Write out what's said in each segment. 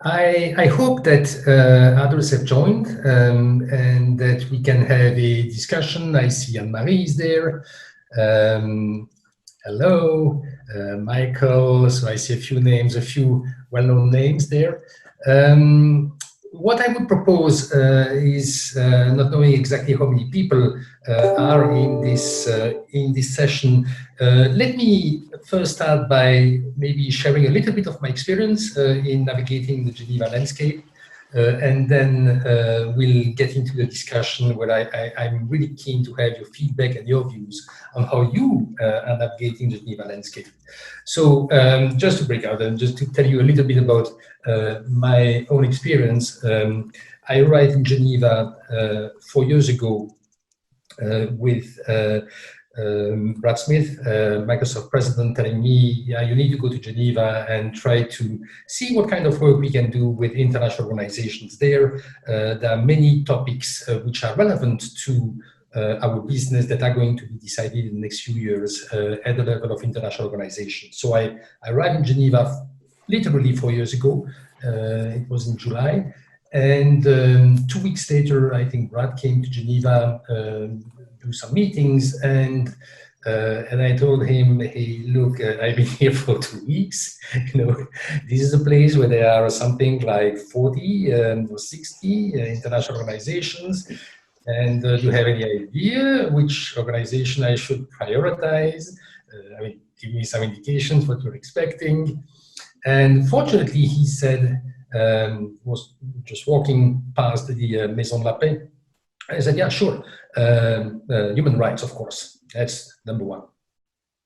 I hope that others have joined and that we can have a discussion. I see Anne-Marie is there. Hello, Michael. So I see a few names, a few well-known names there. What I would propose is, not knowing exactly how many people are in this session, let me first start by maybe sharing a little bit of my experience in navigating the Geneva landscape. And then we'll get into the discussion where I'm really keen to have your feedback and your views on how you are navigating the Geneva landscape. So just to break out and just to tell you a little bit about my own experience, I arrived in Geneva 4 years ago with Brad Smith, Microsoft president, telling me, yeah, you need to go to Geneva and try to see what kind of work we can do with international organizations there. There are many topics which are relevant to our business that are going to be decided in the next few years at the level of international organizations. So I arrived in Geneva literally 4 years ago. It was in July. And 2 weeks later, I think Brad came to Geneva, do some meetings, and I told him, hey, look, I've been here for 2 weeks. You know, this is a place where there are something like 40 or 60 international organizations. And do you have any idea which organization I should prioritize? I mean, give me some indications what you're expecting. And fortunately, he said, was just walking past the Maison de la Paix. I said, yeah, sure. Human rights, of course. That's number one.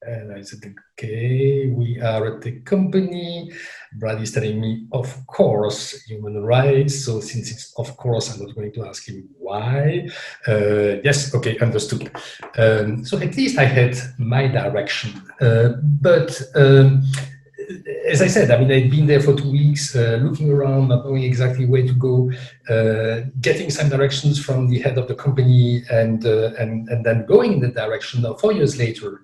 And I said, okay, we are at the company. Brad is telling me, of course, human rights. So since it's of course, I'm not going to ask him why. Yes, okay, understood. So at least I had my direction. But as I said, I mean, I'd been there for 2 weeks, looking around, not knowing exactly where to go, getting some directions from the head of the company, and then going in the direction. Now, 4 years later,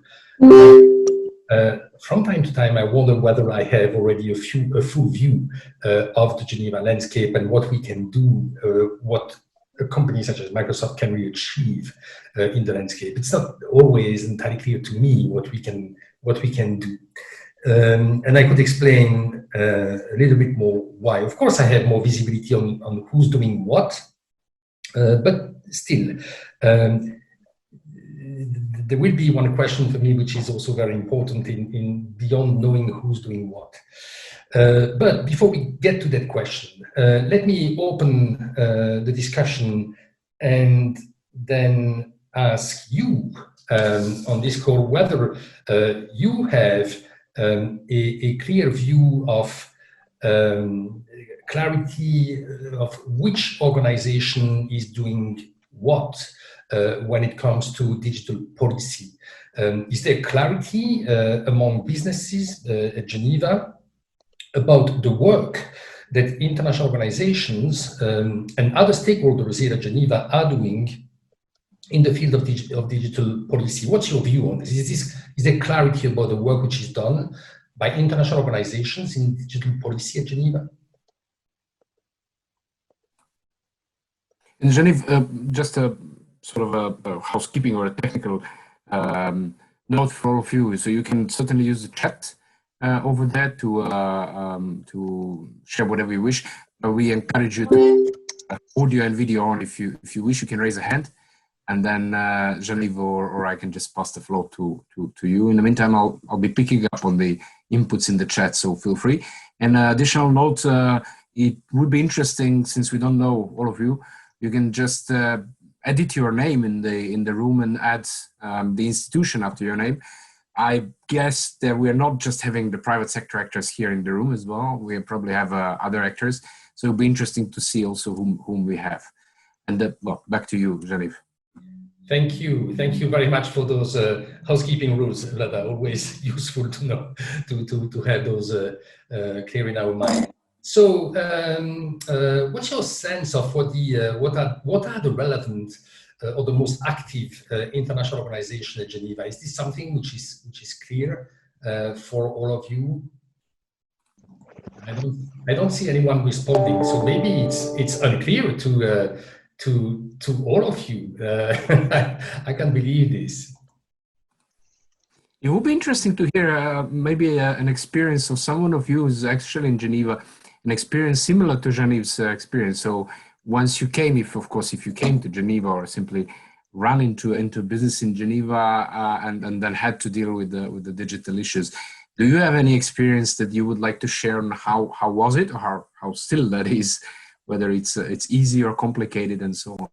from time to time, I wonder whether I have already a full view of the Geneva landscape and what we can do, what a company such as Microsoft can really achieve in the landscape. It's not always entirely clear to me what we can do. And I could explain a little bit more why. Of course, I have more visibility on who's doing what, but still, there will be one question for me, which is also very important in beyond knowing who's doing what. But before we get to that question, let me open the discussion and then ask you on this call whether you have a clear view of clarity of which organization is doing what when it comes to digital policy. Is there clarity among businesses at Geneva about the work that international organizations and other stakeholders here at Geneva are doing in the field of digital policy? What's your view on this? Is there clarity about the work which is done by international organizations in digital policy at Geneva? In Geneva, just a sort of a housekeeping or a technical note for all of you. So you can certainly use the chat over there to share whatever you wish. We encourage you to audio and video on. If you wish, you can raise a hand. And then Jean-Yves or I can just pass the floor to you. In the meantime, I'll be picking up on the inputs in the chat, so feel free. And additional note, it would be interesting, since we don't know all of you, you can just edit your name in the room and add the institution after your name. I guess that we're not just having the private sector actors here in the room as well. We probably have other actors. So it'll be interesting to see also whom we have. And well, back to you, Jean-Yves. Thank you very much for those housekeeping rules that are always useful to know, to have those clear in our mind. So, what's your sense of what are the relevant or the most active international organization at Geneva? Is this something which is clear for all of you? I don't see anyone responding, so maybe it's unclear to all of you. I can't believe this. It would be interesting to hear maybe an experience of someone of you who's actually in Geneva, an experience similar to Jean-Yves' experience. So once you came, if you came to Geneva or simply run into business in Geneva and then had to deal with the digital issues, do you have any experience that you would like to share on how was it, or how still that is, whether it's easy or complicated and so on?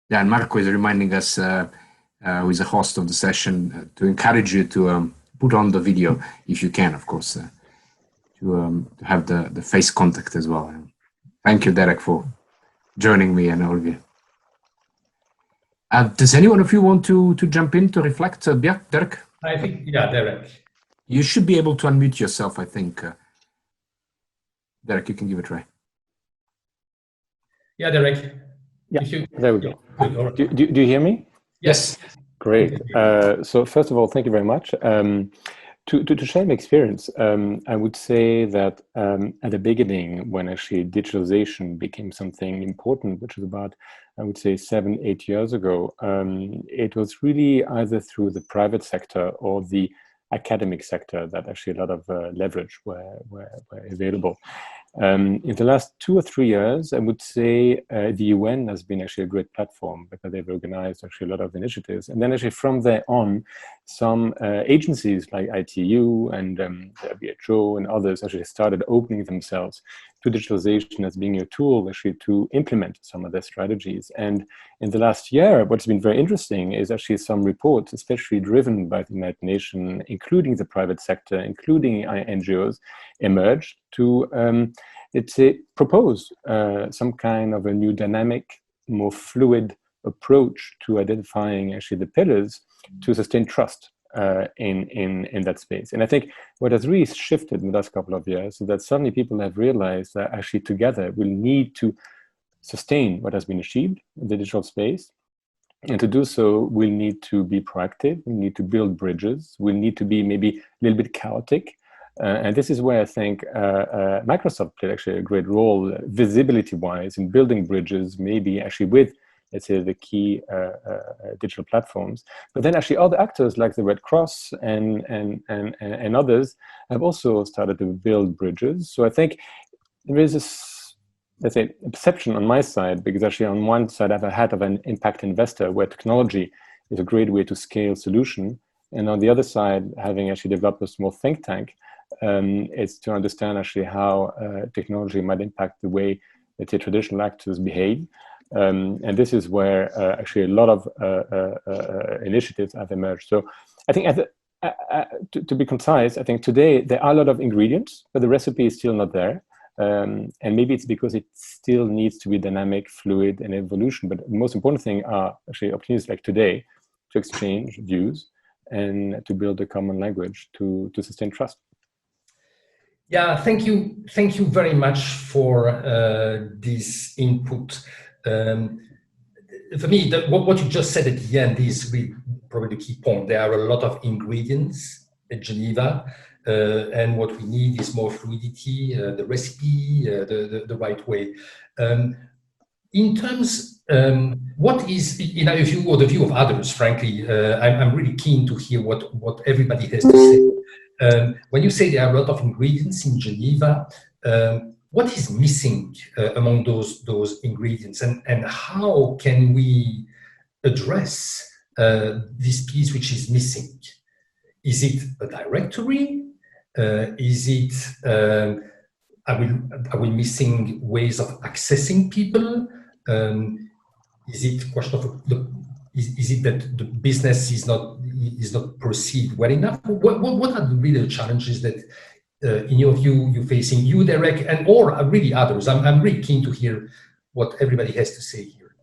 Yeah, and Marco is reminding us, who is a host of the session, to encourage you to put on the video if you can, of course, to have the face contact as well. Thank you, Derek, for joining me and Olivia. Does anyone of you want to jump in to reflect? Yeah, Derek? I think, yeah, Derek. You should be able to unmute yourself, I think. Derek, you can give it a try. Yeah, Derek. Yeah, there we go. Do you hear me? Yes. Great. So first of all, thank you very much. To share my experience, I would say that at the beginning, when actually digitalization became something important, which was about, I would say, 7-8 years ago, it was really either through the private sector or the academic sector that actually a lot of leverage were available. In the last 2 or 3 years, I would say the UN has been actually a great platform because they've organized actually a lot of initiatives. And then actually from there on, some agencies like ITU and the WHO and others actually started opening themselves to digitalization as being a tool actually to implement some of their strategies. And in the last year, what's been very interesting is actually some reports, especially driven by the United Nations, including the private sector, including NGOs, emerged to, let's say, propose some kind of a new dynamic, more fluid approach to identifying actually the pillars to sustain trust in that space. And I think what has really shifted in the last couple of years is that suddenly people have realized that actually together we'll need to sustain what has been achieved in the digital space. And to do so, we'll need to be proactive, we need to build bridges, we'll need to be maybe a little bit chaotic. And this is where I think Microsoft played actually a great role, visibility-wise, in building bridges, maybe actually with, let's say, the key digital platforms. But then actually other actors like the Red Cross and others have also started to build bridges. So I think there is this, let's say, a perception on my side, because actually on one side I've a hat of an impact investor where technology is a great way to scale solution. And on the other side, having actually developed a small think tank, is to understand actually how technology might impact the way, let's say, traditional actors behave. And this is where actually a lot of initiatives have emerged. So I think to be concise, I think today there are a lot of ingredients, but the recipe is still not there. And maybe it's because it still needs to be dynamic, fluid, and evolution. But the most important thing are actually opportunities like today to exchange views and to build a common language to sustain trust. Yeah, thank you very much for this input. For me, what you just said at the end is really probably the key point. There are a lot of ingredients at Geneva, and what we need is more fluidity, the recipe, the right way. In terms, what is, in our view or the view of others, frankly, I'm really keen to hear what everybody has to say. When you say there are a lot of ingredients in Geneva, what is missing among those ingredients, and how can we address this piece which is missing? Is it a directory? Is it are we missing ways of accessing people? Is it a question of is it that the business is not perceived well enough? What are really the challenges that, in your view, you're facing, you, Derek, and or really others? I'm really keen to hear what everybody has to say here.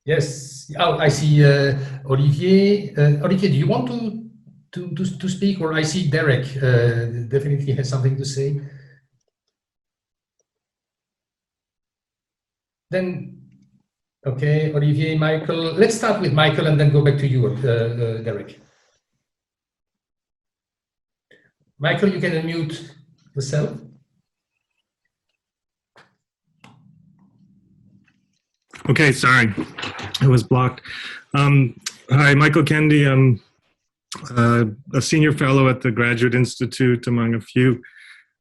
Yes. Oh, I see Olivier. Olivier, do you want to speak? Or I see Derek definitely has something to say. Then, okay, Olivier, Michael. Let's start with Michael and then go back to you, Derek. Michael, you can unmute yourself. Okay, sorry, it was blocked. Hi, Michael Kendi. I'm a senior fellow at the Graduate Institute, among a few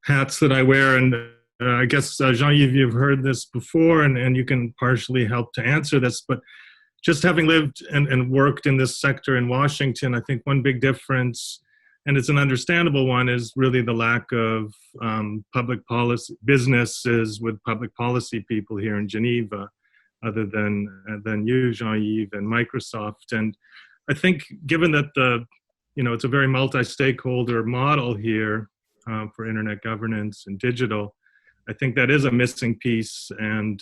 hats that I wear. And I guess, Jean-Yves, you've heard this before, and you can partially help to answer this. But just having lived and worked in this sector in Washington, I think one big difference, and it's an understandable one, is really the lack of public policy businesses with public policy people here in Geneva, other than you, Jean-Yves, and Microsoft. And I think given that it's a very multi-stakeholder model here for internet governance and digital, I think that is a missing piece. And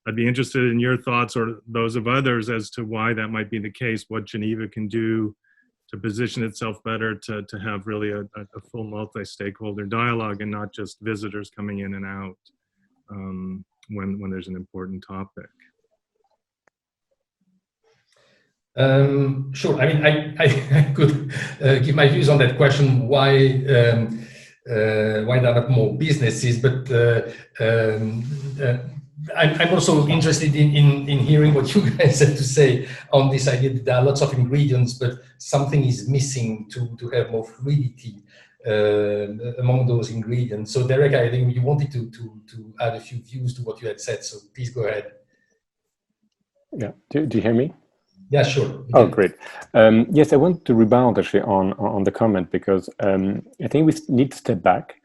I'd be interested in your thoughts or those of others as to why that might be the case, what Geneva can do to position itself better to have really a full multi-stakeholder dialogue and not just visitors coming in and out when there's an important topic. Sure. I mean, I could give my views on that question. Why there are not more businesses? But I'm also interested in hearing what you guys have to say on this idea that there are lots of ingredients, but something is missing to have more fluidity among those ingredients. So Derek, I think you wanted to add a few views to what you had said, so please go ahead. Yeah, do you hear me? Yeah, sure. Oh, great. Yes, I want to rebound actually on the comment, because I think we need to step back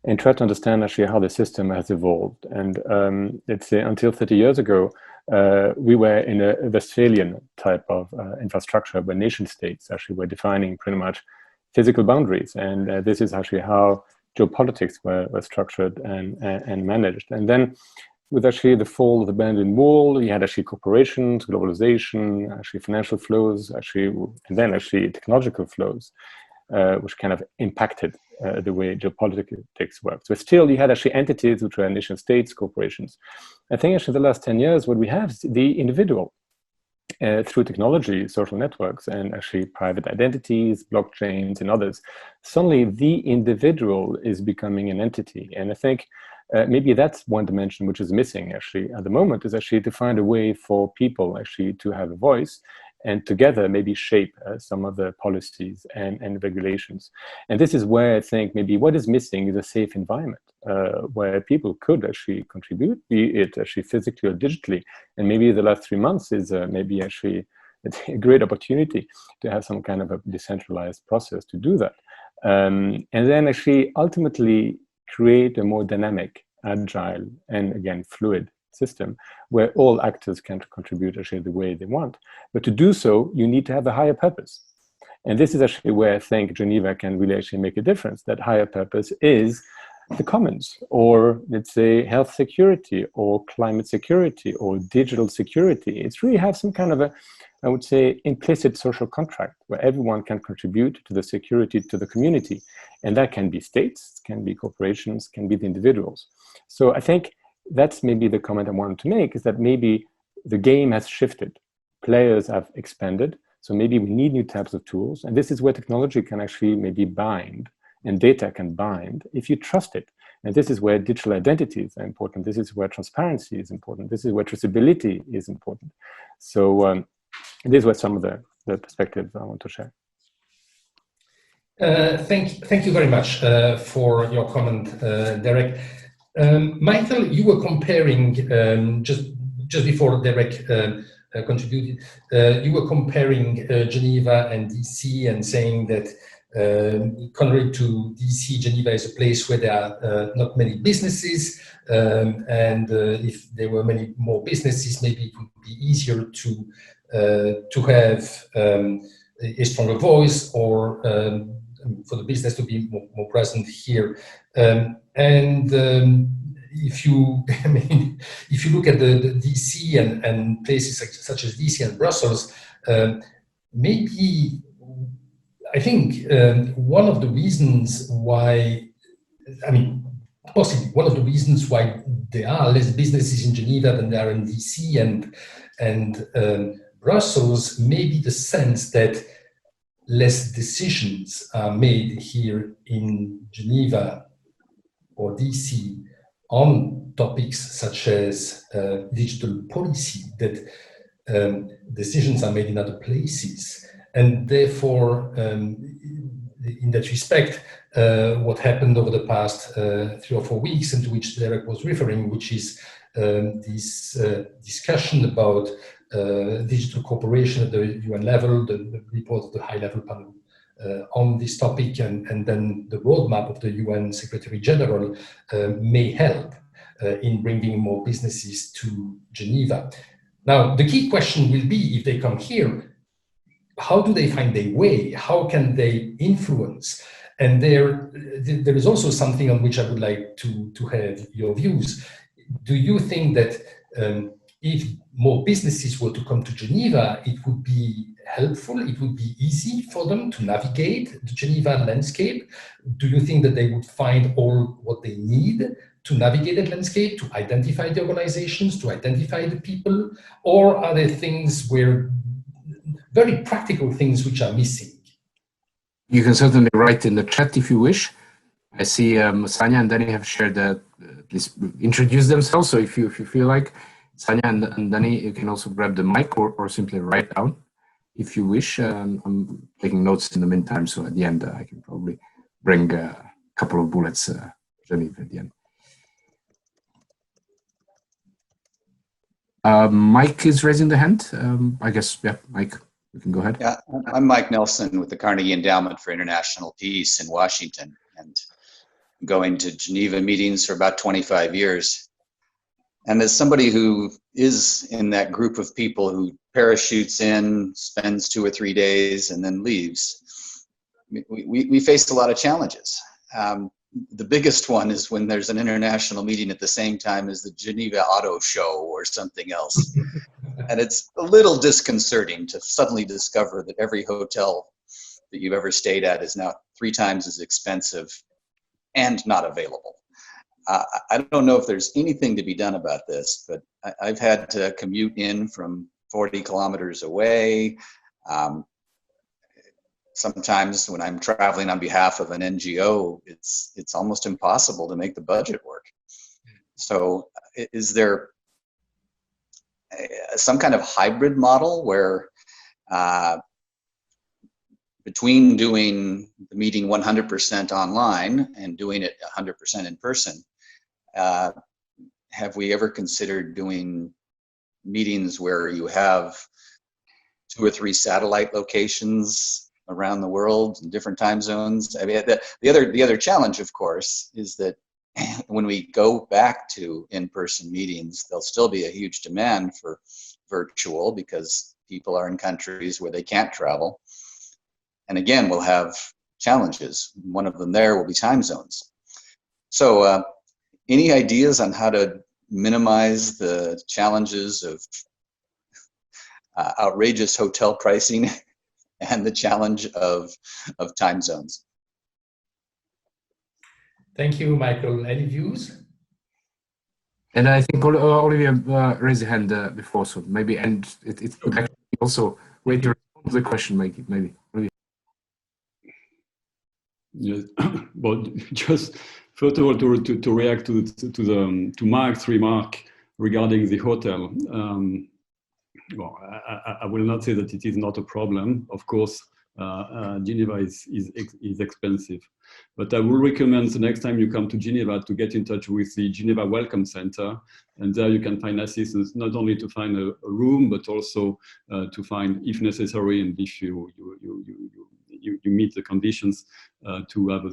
and try to understand actually how the system has evolved. And let's say until 30 years ago, we were in a Westphalian type of infrastructure where nation states actually were defining pretty much physical boundaries. And this is actually how geopolitics were structured and managed. And then with actually the fall of the Berlin Wall, you had actually corporations, globalization, actually financial flows, and then actually technological flows, which kind of impacted the way geopolitics works. But still, you had actually entities which were nation states, corporations. I think actually the last 10 years, what we have is the individual through technology, social networks, and actually private identities, blockchains, and others. Suddenly, the individual is becoming an entity. And I think maybe that's one dimension which is missing actually at the moment, is actually to find a way for people actually to have a voice and together maybe shape some of the policies and regulations. And this is where I think maybe what is missing is a safe environment where people could actually contribute, be it actually physically or digitally. And maybe the last 3 months is maybe actually a great opportunity to have some kind of a decentralized process to do that. And then actually ultimately create a more dynamic, agile, and again, fluid system where all actors can contribute actually the way they want. But to do so, you need to have a higher purpose. And this is actually where I think Geneva can really actually make a difference. That higher purpose is the commons, or let's say health security, or climate security, or digital security. It's really have some kind of a, I would say, implicit social contract where everyone can contribute to the security to the community. And that can be states, can be corporations, can be the individuals. So I think that's maybe the comment I wanted to make, is that maybe the game has shifted. Players have expanded. So maybe we need new types of tools. And this is where technology can actually maybe bind, and data can bind if you trust it. And this is where digital identities are important. This is where transparency is important. This is where traceability is important. So these were some of the perspectives I want to share. Thank you very much for your comment, Derek. Michael, you were comparing, just before Derek contributed, you were comparing Geneva and DC and saying that contrary to DC, Geneva is a place where there are not many businesses, and if there were many more businesses, maybe it would be easier to have a stronger voice, or for the business to be more present here. If you, I mean, if you look at the DC and places such as DC and Brussels, maybe I think one of the reasons why, I mean, possibly one of the reasons why there are less businesses in Geneva than there are in DC and Brussels, may be the sense that less decisions are made here in Geneva or DC on topics such as digital policy, that decisions are made in other places. And therefore, in that respect, what happened over the past 3 or 4 weeks, and to which Derek was referring, which is this discussion about digital cooperation at the UN level, the report of the high-level panel on this topic, and then the roadmap of the UN Secretary General may help in bringing more businesses to Geneva. Now, the key question will be, if they come here, how do they find their way? How can they influence? And there is also something on which I would like to have your views. Do you think that if more businesses were to come to Geneva, it would be helpful, it would be easy for them to navigate the Geneva landscape? Do you think that they would find all what they need to navigate that landscape, to identify the organizations, to identify the people? Or are there things where, very practical things, which are missing? You can certainly write in the chat if you wish. I see Sanya and Danny have shared that, please introduce themselves. So if you feel like, Sanya and Danny, you can also grab the mic or simply write down if you wish. I'm taking notes in the meantime, so at the end I can probably bring a couple of bullets, Jean-Yves, at the end. Mike is raising the hand. I guess, yeah, Mike, you can go ahead. Yeah, I'm Mike Nelson with the Carnegie Endowment for International Peace in Washington, and going to Geneva meetings for about 25 years. And as somebody who is in that group of people who parachutes in, spends 2 or 3 days, and then leaves, we face a lot of challenges. The biggest one is when there's an international meeting at the same time as the Geneva Auto Show or something else. And it's a little disconcerting to suddenly discover that every hotel that you've ever stayed at is now 3 times as expensive and not available. I don't know if there's anything to be done about this, but I've had to commute in from 40 kilometers away. Sometimes when I'm traveling on behalf of an NGO, it's almost impossible to make the budget work. So is there some kind of hybrid model where between doing the meeting 100% online and doing it 100% in person, have we ever considered doing meetings where you have 2 or 3 satellite locations around the world in different time zones? I mean, the other challenge, of course, is that when we go back to in-person meetings, there'll still be a huge demand for virtual because people are in countries where they can't travel. And again, we'll have challenges. One of them there will be time zones. So any ideas on how to minimize the challenges of outrageous hotel pricing and the challenge of time zones? Thank you, Michael. Any views? And I think Olivia raised a hand before, so maybe, and it could actually also wait to respond to the question, maybe. Yes, but just first of all, to react to Mark's remark regarding the hotel. Well, I will not say that it is not a problem. Of course, Geneva is expensive, but I will recommend the next time you come to Geneva to get in touch with the Geneva Welcome Center, and there you can find assistance not only to find a room, but also to find, if necessary, and if you meet the conditions, to have a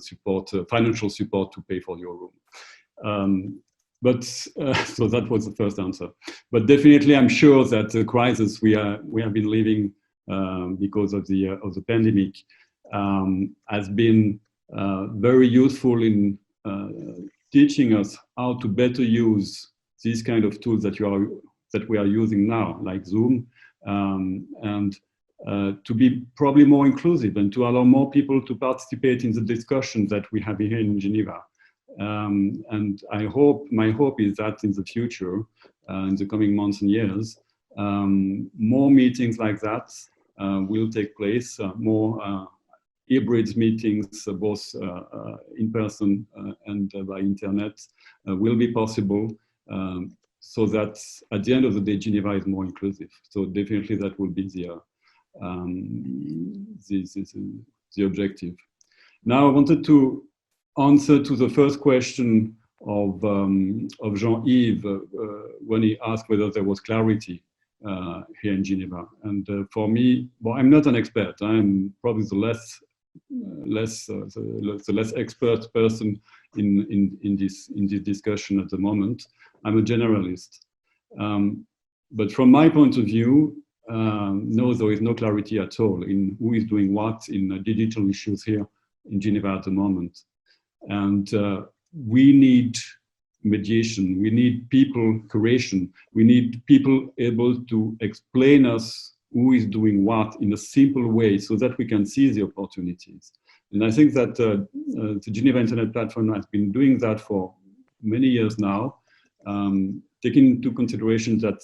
financial support to pay for your room. So that was the first answer. But definitely, I'm sure that the crisis we have been living because of the pandemic has been very useful in teaching us how to better use these kind of tools that we are using now, like Zoom, and to be probably more inclusive and to allow more people to participate in the discussions that we have here in Geneva. And my hope is that in the future, in the coming months and years, more meetings like that will take place, more hybrid meetings, both in person and by internet, will be possible, so that at the end of the day, Geneva is more inclusive. So definitely that will be the objective. Now I wanted to answer to the first question of Jean-Yves when he asked whether there was clarity here in Geneva. And for me, well, I'm not an expert. I'm probably the less expert person in this discussion at the moment. I'm a generalist. But from my point of view, no, there is no clarity at all in who is doing what in digital issues here in Geneva at the moment. And we need mediation, we need people curation, we need people able to explain us who is doing what in a simple way so that we can see the opportunities. And I think that the Geneva Internet Platform has been doing that for many years now, taking into consideration that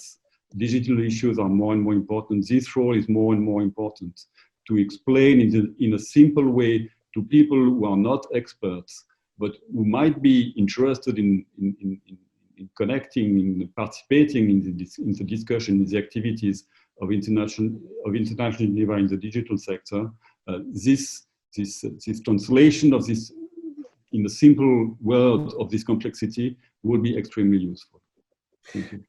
digital issues are more and more important. This role is more and more important to explain in a simple way to people who are not experts, but who might be interested in connecting, in participating in the discussion, in the activities of international Geneva in the digital sector. This translation of this in a simple word of this complexity will be extremely useful. Thank you.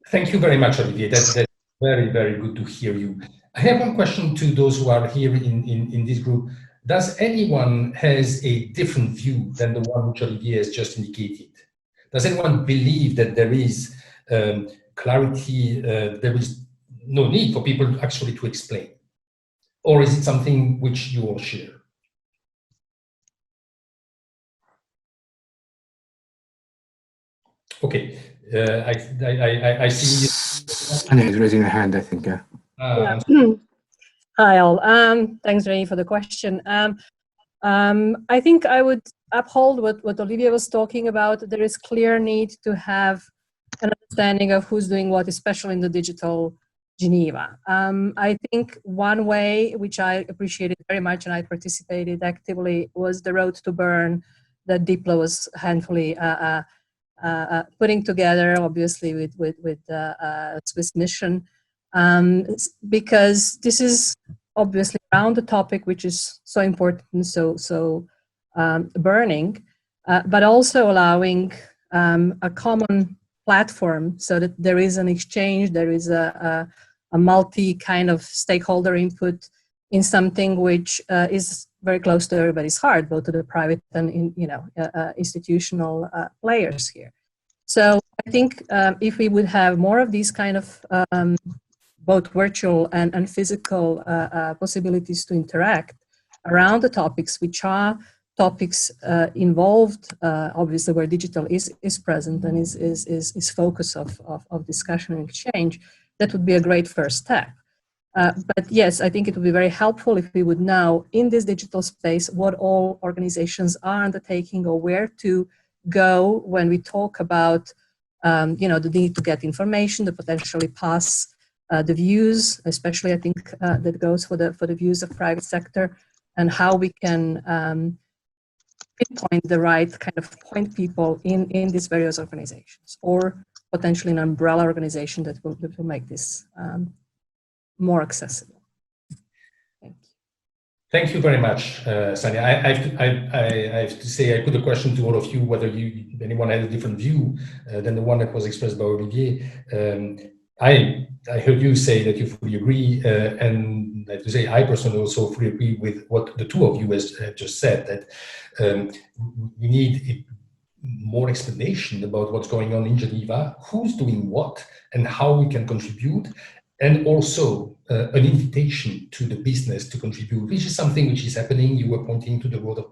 Thank you very much, Olivier. That's very, very good to hear you. I have one question to those who are here in this group. Does anyone has a different view than the one which Olivier has just indicated? Does anyone believe that there is clarity, there is no need for people actually to explain? Or is it something which you all share? Okay, I see you. Anya is raising her hand, I think. Yeah. Hi all. Thanks, Ray, for the question. I think I would uphold what Olivia was talking about. There is clear need to have an understanding of who's doing what, especially in the digital Geneva. I think one way, which I appreciated very much and I participated actively, was the road to Bern that Diplo was handfully putting together, obviously with Swiss mission, because this is obviously around the topic which is so important, so burning, but also allowing a common platform so that there is an exchange, there is a multi kind of stakeholder input in something which is very close to everybody's heart, both to the private and institutional players here. So I think if we would have more of these kind of both virtual and physical possibilities to interact around the topics, which are topics involved, obviously where digital is present and is focus of discussion and exchange, that would be a great first step. But yes, I think it would be very helpful if we would know in this digital space what all organizations are undertaking or where to go when we talk about the need to get information, to potentially pass the views, especially I think that goes for the views of private sector, and how we can pinpoint the right kind of point people in these various organizations, or potentially an umbrella organization that will make this more accessible. Thank you. Thank you very much, Sanya. I have to say, I put a question to all of you, whether anyone had a different view than the one that was expressed by Olivier. I heard you say that you fully agree, and I have to say, I personally also fully agree with what the two of you have just said, that we need more explanation about what's going on in Geneva, who's doing what, and how we can contribute, and also an invitation to the business to contribute, which is something which is happening. You were pointing to the road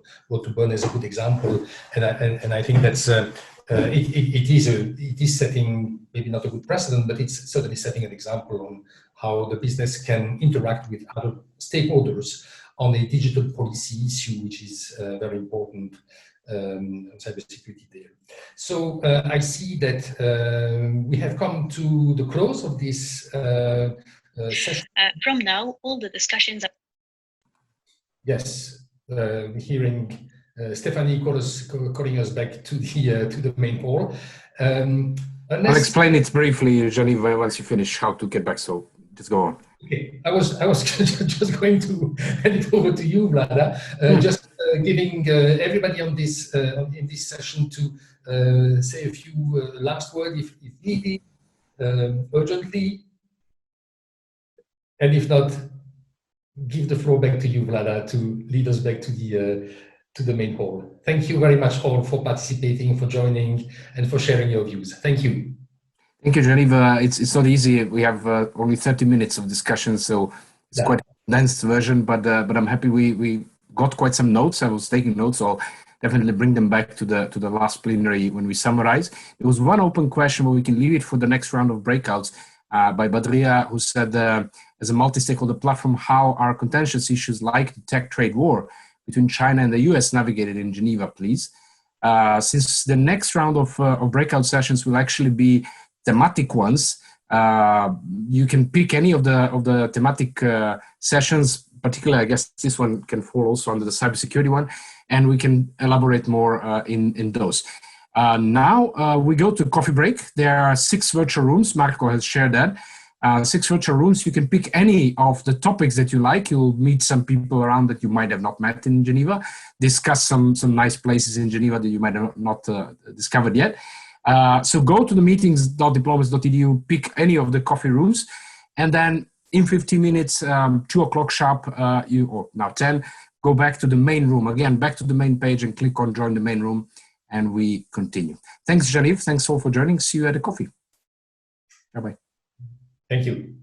to Bern as a good example, and I think that's it is setting maybe not a good precedent, but it's certainly setting an example on how the business can interact with other stakeholders on a digital policy issue, which is very important cybersecurity there. So I see that we have come to the close of this session. From now, all the discussions. Yes, hearing Stephanie calling us back to the main hall. I'll explain it briefly, Geneva, once you finish how to get back. So just go on. Okay, I was just going to hand it over to you, Vlada. Just giving everybody on this in this session to say a few last words if needed, urgently, and if not, give the floor back to you, Vlada, to lead us back to the main hall. Thank you very much all for participating, for joining, and for sharing your views. Thank you. Thank you, Geneva. It's not easy. We have only 30 minutes of discussion, so it's quite a condensed version. But I'm happy we got quite some notes. I was taking notes, so I'll definitely bring them back to the last plenary when we summarize. There was one open question, but we can leave it for the next round of breakouts by Badria, who said, as a multi-stakeholder platform, how are contentious issues like the tech trade war between China and the US navigated in Geneva, please? Since the next round of breakout sessions will actually be thematic ones, you can pick any of the thematic sessions. Particularly, I guess this one can fall also under the cybersecurity one, and we can elaborate more in those. Now we go to coffee break. There are 6 virtual rooms. Marco has shared that. 6 virtual rooms. You can pick any of the topics that you like. You'll meet some people around that you might have not met in Geneva. Discuss some nice places in Geneva that you might have not discovered yet. So go to the meetings.diplomats.edu, pick any of the coffee rooms, and then in 15 minutes, 2 o'clock sharp, or now 10, go back to the main room. Again, back to the main page and click on join the main room, and we continue. Thanks, Jean-Yves. Thanks all for joining. See you at the coffee. Bye-bye. Thank you.